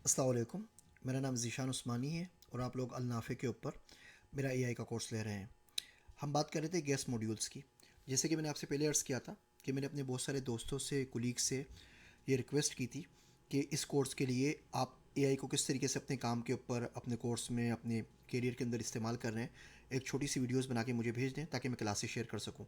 अस्सलाम वालेकुम। मेरा नाम ज़ीशान उस्मानी है और आप लोग अल नाफ़े के ऊपर मेरा एआई का कोर्स ले रहे हैं। हम बात कर रहे थे गैस मॉड्यूल्स की। जैसे कि मैंने आपसे पहले अर्ज़ किया था कि मैंने अपने बहुत सारे दोस्तों से, कुलीग से ये रिक्वेस्ट की थी कि इस कोर्स के लिए आप एआई को किस तरीके से अपने काम के ऊपर, अपने कोर्स में, अपने करियर के अंदर इस्तेमाल कर रहे हैं, एक छोटी सी वीडियोस बना के मुझे भेज दें ताकि मैं क्लासेस शेयर कर सकूं।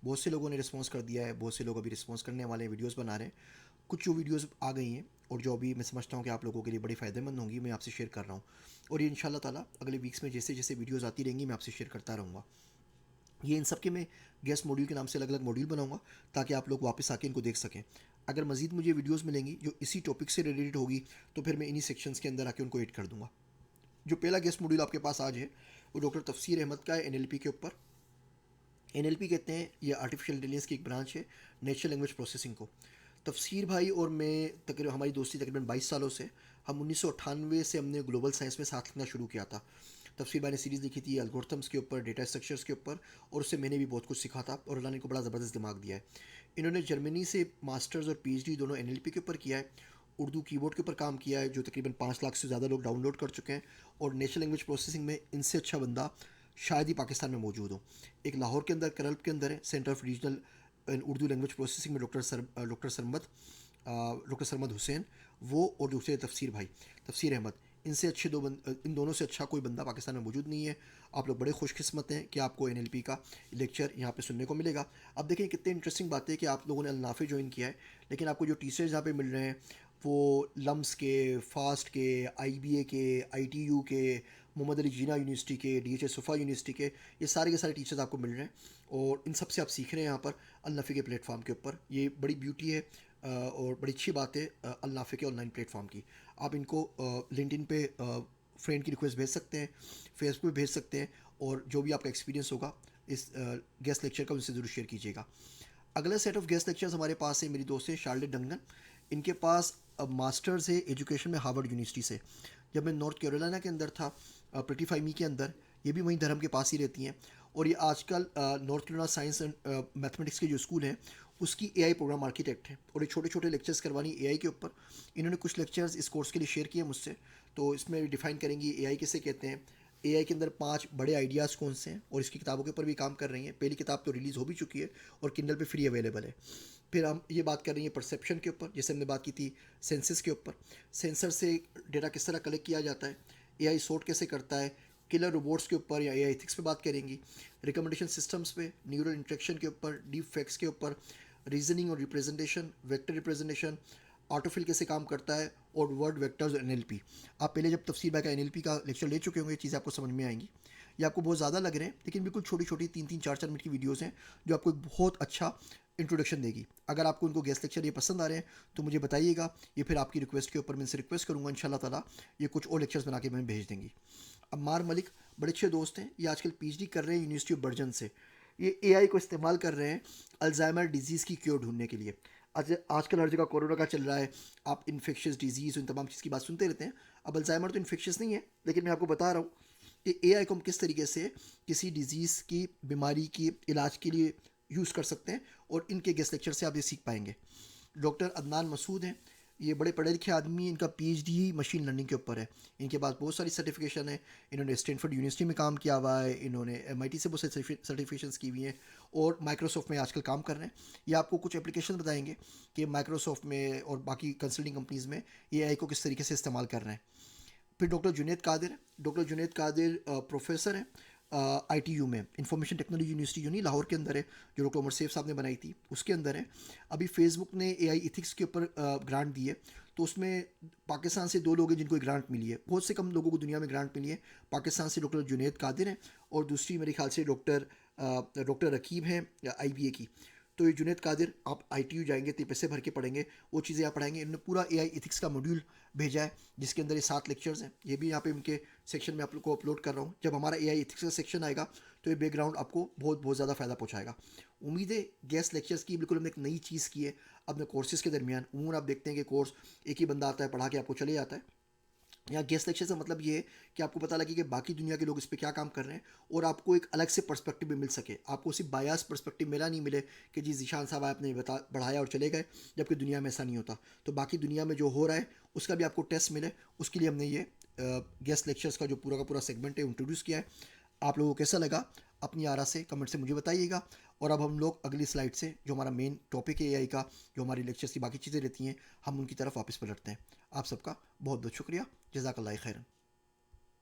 बहुत से लोगों ने रिस्पॉन्स कर दिया है, बहुत से लोग अभी रिस्पॉन्स करने वाले हैं, वीडियोस बना रहे हैं। कुछ जो वीडियोस आ गई हैं और जो अभी मैं समझता हूँ कि आप लोगों के लिए बड़ी फ़ायदेमंद होंगी, मैं आपसे शेयर कर रहा हूँ। और ये इंशाल्लाह ताला अगले वीक्स में जैसे जैसे वीडियोस आती रहेंगी मैं आपसे शेयर करता रहूँगा। ये इन सब के मैं गेस्ट मॉड्यूल के नाम से अलग अलग मॉड्यूल बनाऊंगा ताकि आप लोग वापस आके इनको देख सकें। अगर मज़ीद मुझे वीडियोस मिलेंगी जो इसी टॉपिक से रिलेटेड होगी तो फिर मैं इन्हीं सेक्शंस के अंदर आके उनको एड कर दूंगा। जो पहला गेस्ट मॉड्यूल आपके पास आज है वो डॉक्टर तफसीर अहमद का है एनएलपी के ऊपर। एनएलपी कहते हैं ये आर्टिफिशियल इंटेलिजेंस की एक ब्रांच है नेचुरल लैंग्वेज प्रोसेसिंग को। तफसीर भाई और मैं तकरीबन हमारी दोस्ती तकरीबन 22 सालों से, हम 1998 से हमने ग्लोबल साइंस में साथ लिखना शुरू किया था। तफसीर भाई ने सीरीज़ लिखी थी एल्गोरिथम्स के ऊपर, डेटा स्ट्रक्चर्स के ऊपर, और उससे मैंने भी बहुत कुछ सीखा था और अल्लाह ने को बड़ा ज़बरदस्त दिमाग दिया है। इन्होंने जर्मनी से मास्टर्स और पीएचडी दोनों एनएलपी के ऊपर किया है। उर्दू कीबोर्ड के ऊपर काम किया है जो तकरीबन 5 लाख से ज़्यादा लोग डाउनलोड कर चुके हैं। और नेचुरल लैंग्वेज प्रोसेसिंग में इनसे अच्छा बंदा शायद ही पाकिस्तान में मौजूद हो। एक लाहौर के अंदर करल्ब के अंदर है centre of regional in Urdu language processing में डॉक्टर सरमद हुसैन, वो और दूसरे तफसीर भाई तफसीर अहमद। इनसे अच्छे इन दोनों से अच्छा कोई बंदा पाकिस्तान में मौजूद नहीं है। आप लोग बड़े खुशकिस्मत हैं कि आपको एनएलपी का लेक्चर यहाँ पे सुनने को मिलेगा। अब देखें कितने इंटरेस्टिंग बात है कि आप लोगों ने अल-नाफ़े ज्वाइन किया है, लेकिन आपको जो टीचर्स यहाँ पे मिल रहे हैं वो लम्स के, फास्ट के, आईबीए के, आईटीयू के, मोहम्मद अली जीना यूनिवर्सिटी के, डीएचएस सुफ़ा यूनिवर्सिटी के सारे टीचर्स आपको मिल रहे हैं और इन सब से आप सीख रहे हैं यहाँ पर अल-नफ़ी के प्लेटफॉर्म के ऊपर। ये बड़ी ब्यूटी है और बड़ी अच्छी बात है अल-नाफ़े के ऑनलाइन प्लेटफॉर्म की। आप इनको लिंक्डइन पे फ्रेंड की रिक्वेस्ट भेज सकते हैं, फेसबुक पे भेज सकते हैं, और जो भी आपका एक्सपीरियंस होगा इस गेस्ट लेक्चर का उनसे ज़रूर शेयर कीजिएगा। अगला सेट ऑफ गेस्ट लेक्चर्स हमारे पास है मेरी दोस्त है शार्लेट डंगन। इनके पास मास्टर्स है एजुकेशन में हार्वर्ड यूनिवर्सिटी से। जब मैं नॉर्थ कैरोलिना के अंदर था, प्रेटिफाई के अंदर, ये भी वहीं धर्म के पास ही रहती हैं। और ये आजकल north Carolina science and mathematics के जो स्कूल हैं उसकी एआई प्रोग्राम आर्किटेक्ट है और ये छोटे छोटे लेक्चर्स करवानी एआई के ऊपर। इन्होंने कुछ लेक्चर्स इस कोर्स के लिए शेयर किए मुझसे। तो इसमें डिफ़ाइन करेंगी एआई किसे कहते हैं, एआई के अंदर 5 बड़े आइडियाज़ कौन से हैं, और इसकी किताबों के ऊपर भी काम कर रही हैं। पहली किताब तो रिलीज़ हो भी चुकी है और किंडल पे फ्री अवेलेबल है। फिर हम ये बात कर रही हैं परसेप्शन के ऊपर, जैसे हमने बात की थी सेंसस के ऊपर। सेंसर से डेटा किस तरह कलेक्ट किया जाता है, एआई सॉर्ट कैसे करता है। किलर रोबोट्स के ऊपर या एआई एथिक्स पे बात करेंगी। रिकमेंडेशन सिस्टम्स पे, न्यूरल इंटरेक्शन के ऊपर, डीप फैक्ट्स के ऊपर, रीजनिंग और रिप्रेजेंटेशन, वेक्टर रिप्रेजेंटेशन, ऑटोफिल कैसे काम करता है, और वर्ड वेक्टर्स और एनएलपी। आप पहले जब तफसीर भाई का एनएलपी का लेक्चर ले चुके होंगे, ये चीज़ें आपको समझ में आएंगी। ये आपको बहुत ज़्यादा लग रहे हैं लेकिन बिल्कुल छोटी छोटी 3-3, 4-4 मिनट की वीडियोज़ हैं जो आपको एक बहुत अच्छा इंट्रोडक्शन देगी। अगर आपको उनको गेस्ट लेक्चर ये पसंद आ रहे हैं तो मुझे बताइएगा, ये फिर आपकी रिक्वेस्ट के ऊपर मैं इनसे रिक्वेस्ट करूँगा इंशाल्लाह ताला ये कुछ और लेक्चर्स बना के मैं भेज देंगी। अम्मार मलिक बड़े अच्छे दोस्त हैं, ये आजकल पीएचडी कर रहे हैं यूनिवर्सिटी ऑफ बर्जन से। ये एआई को इस्तेमाल कर रहे हैं अल्जाइमर डिजीज़ की क्योर ढूंढने के लिए। आज आजकल हर जगह कोरोना का चल रहा है, आप इन्फेक्शियस डिजीज़ इन तमाम चीज़ की बात सुनते रहते हैं। अब अल्जाइमर तो इन्फेक्शियस नहीं है, लेकिन मैं आपको बता रहा हूँ कि एआई को हम किस तरीके से किसी डिजीज़ की, बीमारी की इलाज के लिए यूज़ कर सकते हैं, और इनके गेस्ट लेक्चर से आप ये सीख पाएंगे। डॉक्टर अदनान मसूद हैं, ये बड़े पढ़े लिखे आदमी हैं, इनका पीएचडी ही मशीन लर्निंग के ऊपर है। इनके पास बहुत सारी सर्टिफिकेशन है, इन्होंने स्टैनफोर्ड यूनिवर्सिटी में काम किया हुआ है, इन्होंने एमआईटी से बहुत सारी सर्टिफिकेशंस की हुई हैं, और माइक्रोसॉफ्ट में आजकल काम कर रहे हैं। ये आपको कुछ एप्लीकेशन बताएंगे कि माइक्रोसॉफ्ट में और बाकी कंसल्टिंग कंपनीज़ में ये एआई को किस तरीके से इस्तेमाल कर रहे हैं। फिर डॉक्टर जुनैद कादिर है। डॉक्टर जुनैद कादिर प्रोफेसर है आईटीयू में, इंफॉर्मेशन टेक्नोलॉजी यूनिवर्सिटी जो नहीं लाहौर के अंदर है, जो डॉक्टर उमर सैफ साहब ने बनाई थी उसके अंदर है। अभी फेसबुक ने एआई इथिक्स के ऊपर ग्रांट दी है, तो उसमें पाकिस्तान से 2 लोग हैं जिनको ग्रांट मिली है। बहुत से कम लोगों को दुनिया में ग्रांट मिली है। पाकिस्तान से डॉक्टर जुनैद कादिर हैं और दूसरी मेरे ख्याल से डॉक्टर रकीब हैं आईबीए की। तो ये जुनैद कादिर, आप आईटीयू जाएंगे तो पैसे भर के पढ़ेंगे, वो चीज़ें आप पढ़ाएंगे। इन्होंने पूरा एआई इथिक्स का मॉड्यूल भेजा है जिसके अंदर ये 7 लेक्चर्स हैं। ये भी यहाँ पे उनके सेक्शन में आप लोग को अपलोड कर रहा हूँ। जब हमारा एआई इथिक्स का सेक्शन आएगा तो ये बैकग्राउंड आपको बहुत बहुत ज़्यादा फ़ायदा पहुँचाएगा। उम्मीद है गेस्ट लेक्चर्स की बिल्कुल हमने एक नई चीज़ की है अपने कोर्सेज़ के दरमियान। उमूमन आप देखते हैं कि कोर्स एक ही बंदा आता है, पढ़ा के आपको चले जाता है। यहाँ गेस्ट लेक्चर से मतलब ये है कि आपको पता लगे कि बाकी दुनिया के लोग इस पे क्या काम कर रहे हैं और आपको एक अलग से पर्सपेक्टिव भी मिल सके। आपको सिर्फ बायास पर्सपेक्टिव मिला नहीं मिले कि जी ज़ीशान साहब आपने बता बढ़ाया और चले गए, जबकि दुनिया में ऐसा नहीं होता। तो बाकी दुनिया में जो हो रहा है उसका भी आपको टेस्ट मिले, उसके लिए हमने ये गेस्ट लेक्चर्स का जो पूरा का पूरा सेगमेंट है इंट्रोड्यूस किया है। आप लोगों को कैसा लगा अपनी आरा से कमेंट से मुझे बताइएगा। और अब हम लोग अगली स्लाइड से, जो हमारा मेन टॉपिक है एआई का, जो हमारी लेक्चर्स की बाकी चीज़ें रहती हैं, हम उनकी तरफ वापस पलटते हैं। आप सबका बहुत बहुत शुक्रिया। जज़ाकल्लाह खैरन।